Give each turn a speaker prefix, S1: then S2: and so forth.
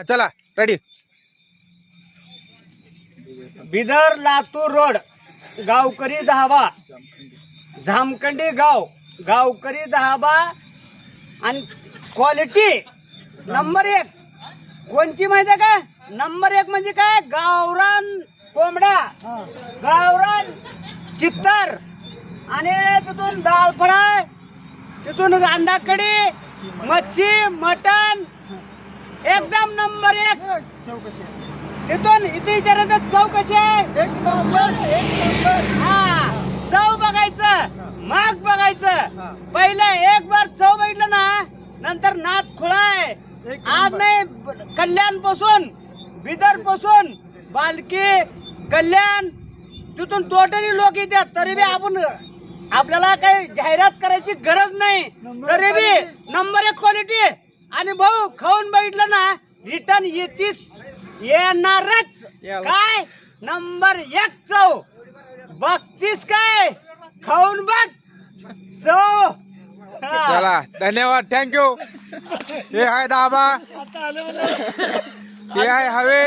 S1: चला ready.
S2: Bidar Latur road गावकरी धाबा, झामखंडी गाव, गावकरी धाबा आणि क्वालिटी नंबर 1. कोणची माहिती आहे का? नंबर 1 म्हणजे काय? गावरान कोंबडा, गावरान चित्तर आणि तिथून डाळ फ्राय, तिथून अंडा कढी, मच्छी, मटण एकदम नंबर 1. तिथून इथे विचारायचं चव कशी आहे? हा, चव बघायचं, माग बघायचं. पहिले एक बार चव बघितलं ना, नंतर नाद खुळाय. आज नाही, कल्याण पासून, बिदर पासून, बालकी, कल्याण, तिथून टोटली लोक येतात. तरी बी आपण आपल्याला काही जाहिरात करायची गरज नाही. तरी बी नंबर 1 क्वालिटी. आणि भाऊ खाऊन बघितलं ना, रिटर्न येणारच. काय नंबर 1 चव बघतीस काय? खाऊन बघ चव.
S1: चला धन्यवाद, थँक्यू. हे आहे धाबा, हे आहे हवे.